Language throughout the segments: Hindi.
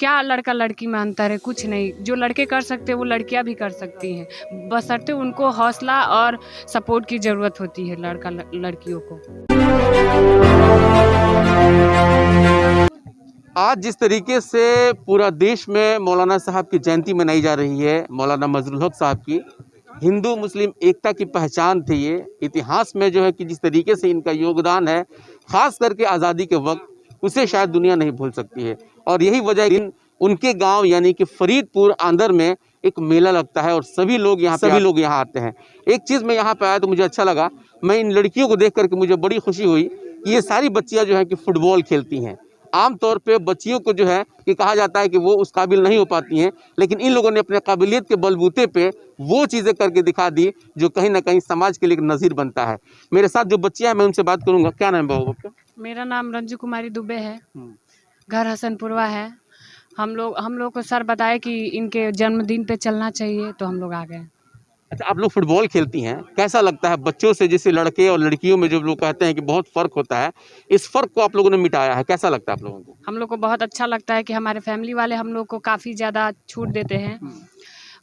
क्या लड़का लड़की में अंतर है? कुछ नहीं। जो लड़के कर सकते हैं वो लड़कियां भी कर सकती हैं, बशर्ते उनको हौसला और सपोर्ट की ज़रूरत होती है लड़का लड़कियों को। आज जिस तरीके से पूरा देश में मौलाना साहब की जयंती मनाई जा रही है, मौलाना मजरुल हक साहब की, हिंदू मुस्लिम एकता की पहचान थी ये। इतिहास में जो है कि जिस तरीके से इनका योगदान है, खास करके आज़ादी के वक्त, उसे शायद दुनिया नहीं भूल सकती है। और यही वजह दिन उनके गांव यानी कि फरीदपुर आंदर में एक मेला लगता है और सभी लोग यहाँ आते हैं। एक चीज़ मैं यहाँ पे आया तो मुझे अच्छा लगा, मैं इन लड़कियों को देख करके मुझे बड़ी खुशी हुई कि ये सारी बच्चियाँ जो है कि फुटबॉल खेलती हैं। आमतौर पे बच्चियों को जो है कि कहा जाता है कि वो उस काबिल नहीं हो पाती हैं, लेकिन इन लोगों ने अपने काबिलियत के बलबूते पे वो चीज़ें करके दिखा दी जो कहीं ना कहीं समाज के लिए एक नज़ीर बनता है। मेरे साथ जो बच्चियां हैं मैं उनसे बात करूंगा। क्या नाम है बाबू आपका? मेरा नाम रंजू कुमारी दुबे है, घर हसनपुरवा है। हम लोग को सर बताए कि इनके जन्मदिन पे चलना चाहिए तो हम लोग आ गए। अच्छा, आप लोग फुटबॉल खेलती हैं, कैसा लगता है बच्चों से? जैसे लड़के और लड़कियों में जो लोग कहते हैं कि बहुत फ़र्क होता है, इस फ़र्क को आप लोगों ने मिटाया है, कैसा लगता है आप लोगों को? हम लोग को बहुत अच्छा लगता है कि हमारे फैमिली वाले हम लोग को काफ़ी ज़्यादा छूट देते हैं।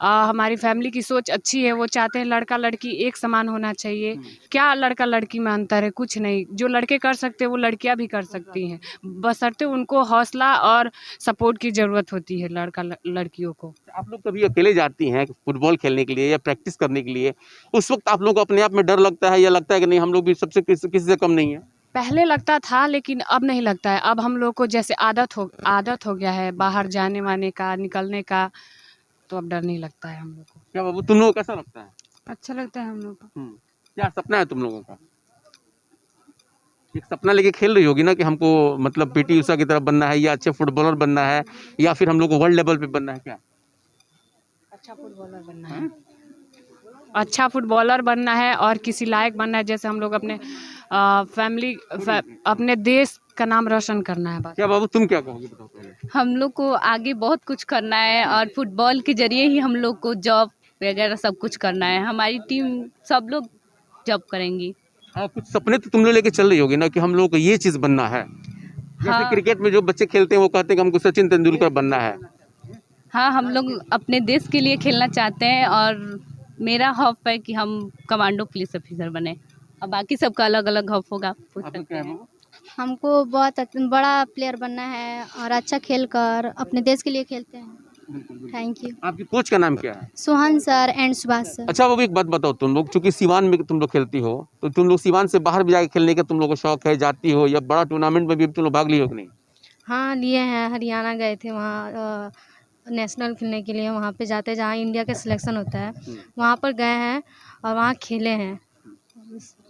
हमारी फैमिली की सोच अच्छी है, वो चाहते हैं लड़का लड़की एक समान होना चाहिए। क्या लड़का लड़की में अंतर है? कुछ नहीं। जो लड़के कर सकते हैं वो लड़कियां भी कर सकती हैं, बशर्ते उनको हौसला और सपोर्ट की ज़रूरत होती है लड़का लड़कियों को। आप लोग कभी अकेले जाती हैं फुटबॉल खेलने के लिए या प्रैक्टिस करने के लिए, उस वक्त आप लोगों को अपने आप में डर लगता है या लगता है कि नहीं हम लोग भी सबसे किसी से कम नहीं है? पहले लगता था लेकिन अब नहीं लगता है। अब हम लोग को जैसे आदत हो गया है बाहर जाने वाने का, निकलने का, तो अब डर नहीं लगता है हम लोग को। क्या बाबू, तुम लोगों को कैसा लगता है? अच्छा लगता है हम लोग को। क्या सपना है तुम लोगों का? एक सपना लेके खेल रही होगी ना कि हमको मतलब पीटी उषा की तरफ बनना है या अच्छे फुटबॉलर बनना है या फिर हम लोग को वर्ल्ड लेवल पे बनना है? क्या अच्छा फुटबॉलर बनना है, अच्छा फुटबॉलर बनना है और किसी लायक बनना है। जैसे हम लोग अपने अपने देश का नाम रोशन करना है बस। क्या बाबू, तुम क्या कहोगे, बताओ पहले। हम लोग को आगे बहुत कुछ करना है और फुटबॉल के जरिए ही हम लोग को जॉब वगैरह सब कुछ करना है। हमारी टीम सब लोग जॉब करेंगी। हाँ, कुछ सपने तो तुम लोग लेके चल रही होगी ना कि हम लोग को ये चीज़ बनना है। जैसे हाँ। क्रिकेट में जो बच्चे खेलते हैं वो कहते हैं कि हमको सचिन तेंदुलकर बनना है। हाँ, हम लोग अपने देश के लिए खेलना चाहते हैं और मेरा हॉप है कि हम कमांडो पुलिस ऑफिसर बने और बाकी सबका अलग अलग हॉप होगा। पूछ आपका सकते क्या है हैं। बाबू? हमको बहुत बड़ा प्लेयर बनना है और अच्छा खेल कर अपने देश के लिए खेलते हैं। Thank you. आपकी कोच का नाम क्या है? Sohan sir and Subhash sir. अच्छा बाबू, एक बात बताओ, तुम लोग चूंकि सीवान में तुम लोग खेलती हो तो तुम लोग सीवान से बाहर भी जाके खेलने का तुम लोग को शौक है, जाती हो या बड़ा टूर्नामेंट में भी तुम लोग भाग लिए हो कि नहीं? हाँ लिए हैं, हरियाणा गए थे वहाँ नेशनल खेलने के लिए। वहाँ पे जाते जहाँ इंडिया का सिलेक्शन होता है वहाँ पर गए हैं और वहाँ खेले हैं।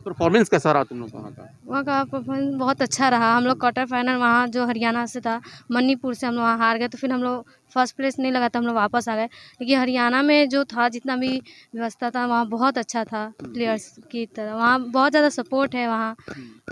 परफॉर्मेंस कैसा रहा तुम लोग का? वहाँ का परफॉर्मेंस बहुत अच्छा रहा। हम लोग क्वार्टर फाइनल वहाँ जो हरियाणा से था, मणिपुर से, हम लोग वहाँ हार गए। तो फिर हम लोग फर्स्ट प्लेस नहीं लगा था, हम लोग वापस आ गए। लेकिन हरियाणा में जो था, जितना भी व्यवस्था था वहाँ बहुत अच्छा था प्लेयर्स की तरह। वहाँ बहुत ज़्यादा सपोर्ट है वहाँ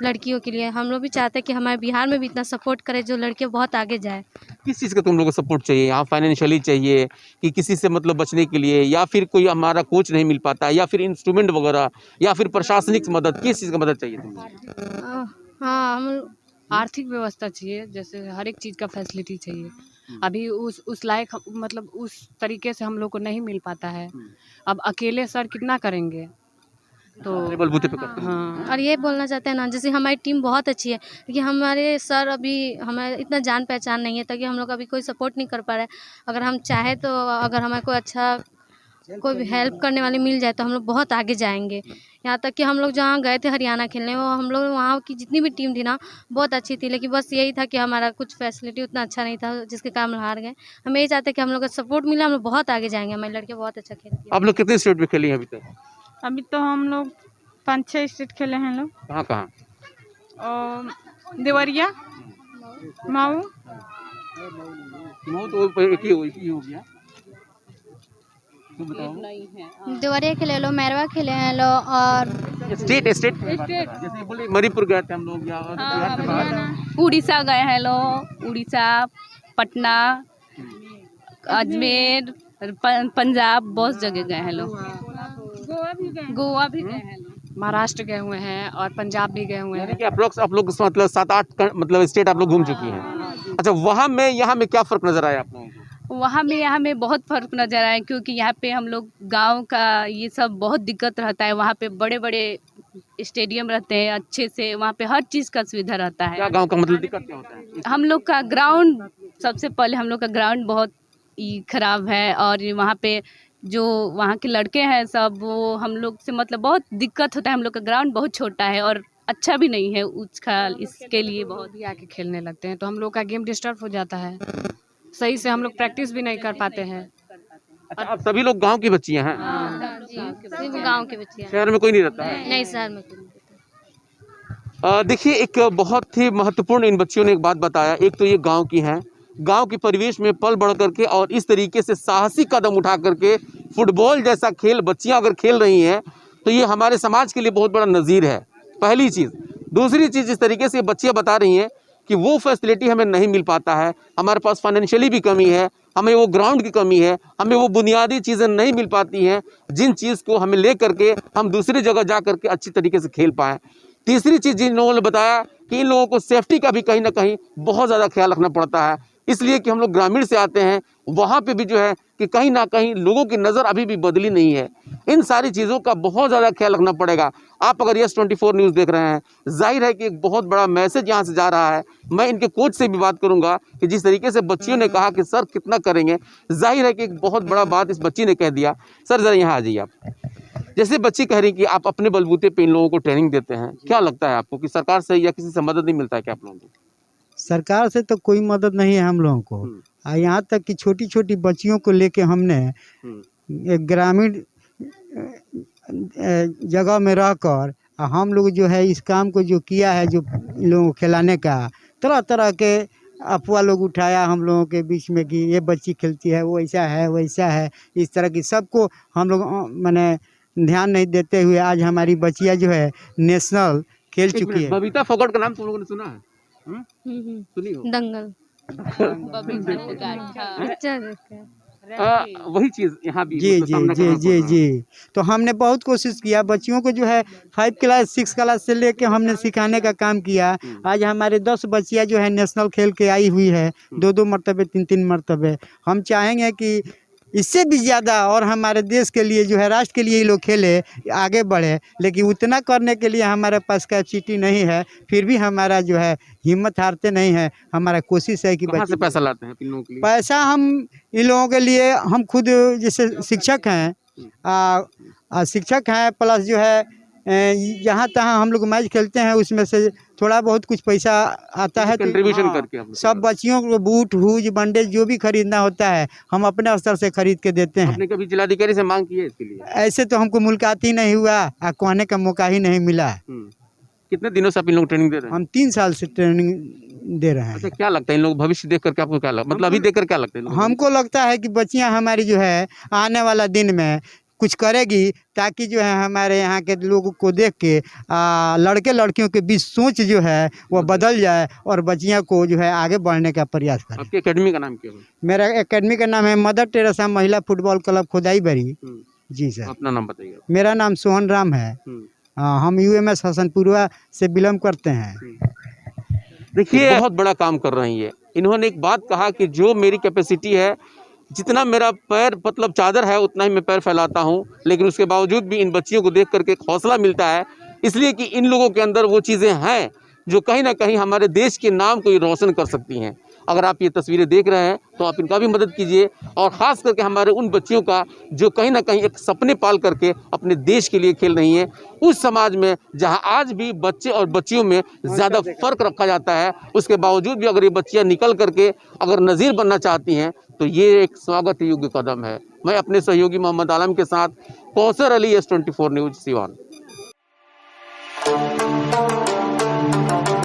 लड़कियों के लिए। हम लोग भी चाहते हैं कि हमारे बिहार में भी इतना सपोर्ट करे जो लड़कियाँ बहुत आगे जाए। किस चीज़ का तुम लोग को सपोर्ट चाहिए? यहाँ फाइनेंशियली चाहिए कि किसी से मतलब बचने के लिए, या फिर कोई हमारा कोच नहीं मिल पाता, या फिर इंस्ट्रूमेंट वगैरह, या फिर प्रशासनिक मदद? किस चीज़ का मदद चाहिए तुम लोग को? हाँ, हम आर्थिक व्यवस्था चाहिए, जैसे हर एक चीज़ का फैसिलिटी चाहिए। अभी उस लायक मतलब उस तरीके से हम लोग को नहीं मिल पाता है। अब अकेले सर कितना करेंगे? तो बलबूते पे करते हैं। हाँ, और ये बोलना चाहते हैं ना, जैसे हमारी टीम बहुत अच्छी है लेकिन हमारे सर अभी हमें इतना जान पहचान नहीं है, ताकि हम लोग अभी कोई सपोर्ट नहीं कर पा रहे। अगर हम चाहे तो अगर हमें कोई अच्छा कोई भी हेल्प करने वाली मिल जाए तो हम लोग बहुत आगे जाएंगे। यहाँ तक कि हम लोग जहाँ गए थे हरियाणा खेलने, वो हम लोग वहाँ की जितनी भी टीम थी ना बहुत अच्छी थी, लेकिन बस यही था कि हमारा कुछ फैसिलिटी उतना अच्छा नहीं था जिसके कारण हम हार गए। हम यही चाहते हैं कि हम लोग का सपोर्ट मिले, हम लोग बहुत आगे जाएंगे। हमारी लड़कियाँ बहुत अच्छा खेलती हैं। आप लोग कितने स्टेट में खेली हैं अभी तक? अभी तो हम लोग 5-6 स्टेट खेले हैं लोग। कहाँ कहाँ? और देवरिया, मऊ, मऊ तो एक ही हो गया। तुम बताओ। देवरिया खेले लो, मैरवा खेले हैं लो, और स्टेट जैसे बोले मणिपुर गए थे हम लोग, या बिहार के बाहर? उड़ीसा गए हैं लोग, उड़ीसा, पटना, अजमेर, पंजाब, बहुत जगह गए हैं लोग। गोवा भी गए हैं लोग। महाराष्ट्र गए हुए हैं और पंजाब भी गए हुए यानी हैं। कि अप्रोक्स आप लोग मतलब 7-8 मतलब स्टेट आप लोग घूम चुकी हैं। अच्छा, वहाँ में यहाँ में क्या फ़र्क नज़र आया आप लोगों को? वहाँ में यहाँ में बहुत फ़र्क नज़र आया, क्योंकि यहाँ पे हम लोग गांव का ये सब बहुत दिक्कत रहता है। वहाँ पे बड़े बड़े स्टेडियम रहते हैं अच्छे से, वहाँ पे हर चीज़ का सुविधा रहता क्या है। गाँव का मतलब दिक्कत क्या होता है? हम लोग का ग्राउंड, सबसे पहले हम लोग का ग्राउंड बहुत ही ख़राब है, और वहाँ पे जो वहाँ के लड़के हैं सब, वो हम लोग से मतलब बहुत दिक्कत होता है। हम लोग का ग्राउंड बहुत छोटा है और अच्छा भी नहीं है उसका, इसके लिए बहुत भी आके खेलने लगते हैं तो हम लोग का गेम डिस्टर्ब हो जाता है, सही से हम लोग प्रैक्टिस भी नहीं कर पाते हैं। अच्छा, आप सभी लोग गाँव की बच्चियाँ हैं? सिर्फ गाँव के बच्चे हैं। शहर में कोई नहीं रहता है? नहीं, शहर में कोई नहीं रहता। देखिए, एक बहुत ही महत्वपूर्ण इन बच्चियों ने एक बात बताया। एक तो ये गांव की हैं, गांव के परिवेश में पल बढ़ करके और इस तरीके से साहसी कदम उठा करके फुटबॉल जैसा खेल बच्चियां अगर खेल रही हैं तो ये हमारे समाज के लिए बहुत बड़ा नज़ीर है, पहली चीज़। दूसरी चीज़, जिस तरीके से बच्चियां बता रही हैं कि वो फैसिलिटी हमें नहीं मिल पाता है, हमारे पास फाइनेंशियली भी कमी है, हमें वो ग्राउंड की कमी है, हमें वो बुनियादी चीज़ें नहीं मिल पाती हैं जिन चीज़ को हमें ले करके हम दूसरी जगह जा करके अच्छी तरीके से खेल पाएँ। तीसरी चीज़ जिन लोगों ने बताया कि इन लोगों को सेफ्टी का भी कहीं ना कहीं बहुत ज़्यादा ख्याल रखना पड़ता है, इसलिए कि हम लोग ग्रामीण से आते हैं, वहाँ पे भी जो है कि कहीं ना कहीं लोगों की नज़र अभी भी बदली नहीं है। इन सारी चीज़ों का बहुत ज़्यादा ख्याल रखना पड़ेगा। आप अगर यस24 न्यूज़ देख रहे हैं, जाहिर है कि एक बहुत बड़ा मैसेज यहाँ से जा रहा है। मैं इनके कोच से भी बात करूँगा कि जिस तरीके से बच्चियों ने कहा कि सर कितना करेंगे, जाहिर है कि एक बहुत बड़ा बात इस बच्ची ने कह दिया। सर ज़रा यहाँ आ जाइए आप। जैसे बच्ची कह रही कि आप अपने बलबूते पे इन लोगों को ट्रेनिंग देते हैं, क्या लगता है आपको कि सरकार से या किसी से मदद नहीं मिलता है क्या आप लोगों को? सरकार से तो कोई मदद नहीं है हम लोगों को। यहाँ तक कि छोटी छोटी बच्चियों को लेके हमने एक ग्रामीण जगह में रहकर हम लोग जो है इस काम को जो किया है, जो इन लोगों को खिलाने का, तरह तरह के अफवाह लोग उठाया हम लोगों के बीच में कि ये बच्ची खेलती है, वो ऐसा है वैसा है, इस तरह की सबको हम लोग मैंने ध्यान नहीं देते हुए आज हमारी बच्चियाँ जो है नेशनल खेल चुकी है। बबीता फोगाट का नाम तुम लोगों ने सुना है? सुनी हो? दंगल अच्छा वही चीज़ यहाँ भी जी मतलब जी सामना जी करना जी पड़ रहा है। जी तो हमने बहुत कोशिश किया, बच्चियों को जो है 5 क्लास 6 क्लास से लेके हमने सिखाने का काम किया। आज हमारे 10 बच्चियां जो है नेशनल खेल के आई हुई है, 2-2 मरतबे 3-3 मरतबे। हम चाहेंगे कि इससे भी ज़्यादा और हमारे देश के लिए जो है, राष्ट्र के लिए ये लोग खेले, आगे बढ़े, लेकिन उतना करने के लिए हमारे पास कैपेसिटी नहीं है। फिर भी हमारा जो है हिम्मत हारते नहीं है, हमारा कोशिश है कि कहाँ से पैसा लाते हैं इन लोगों के लिए? पैसा हम इन लोगों के लिए, हम खुद जैसे शिक्षक हैं, शिक्षक हैं, प्लस जो है जहाँ तहाँ हम लोग मैच खेलते हैं, उसमें से थोड़ा बहुत कुछ पैसा आता है, कंट्रीब्यूशन करके हम लोग सब बच्चियों को बूट हूज बंडेज जो भी खरीदना होता है हम अपने स्तर से खरीद के देते हैं। आपने कभी जिलाधिकारी से मांग की है इसके लिए? ऐसे तो हमको मुलाकात ही नहीं हुआ, कहने का मौका ही नहीं मिला। कितने दिनों से आप इन लोग ट्रेनिंग दे रहे हैं? हम 3 साल से ट्रेनिंग दे रहे हैं। अच्छा, क्या लगता है इन लोग भविष्य देख करके आपको क्या लगता है, मतलब अभी देख कर क्या लगता है इन लोगों को? हमको लगता है कि बच्चियां हमारी जो है आने वाला दिन में कुछ करेगी, ताकि जो है हमारे यहाँ के लोगों को देख के लड़के लड़कियों के बीच सोच जो है वो बदल जाए और बच्चियां को जो है आगे बढ़ने का प्रयास करें। आपकी एकेडमी का नाम क्या है? मेरा एकेडमी का नाम है मदर टेरेसा महिला फुटबॉल क्लब खोदाईबरी। जी सर। अपना नाम बताइए। मेरा नाम सोहन राम है। हम UMS हसनपुरवा से बिलोंग करते हैं। देखिए, बहुत बड़ा काम कर रही है। इन्होंने एक बात कहा कि जो मेरी कैपेसिटी है, जितना मेरा पैर मतलब चादर है उतना ही मैं पैर फैलाता हूँ, लेकिन उसके बावजूद भी इन बच्चियों को देख करके एक हौसला मिलता है, इसलिए कि इन लोगों के अंदर वो चीज़ें हैं जो कहीं ना कहीं हमारे देश के नाम को रोशन कर सकती हैं। अगर आप ये तस्वीरें देख रहे हैं तो आप इनका भी मदद कीजिए, और ख़ास करके हमारे उन बच्चियों का जो कहीं ना कहीं एक सपने पाल करके अपने देश के लिए खेल रही हैं। उस समाज में जहां आज भी बच्चे और बच्चियों में ज़्यादा फ़र्क रखा जाता है, उसके बावजूद भी अगर ये बच्चियां निकल करके अगर नज़ीर बनना चाहती हैं तो ये एक स्वागत योग्य कदम है। मैं अपने सहयोगी मोहम्मद आलम के साथ कौसर अली, यस24 न्यूज़, सिवान।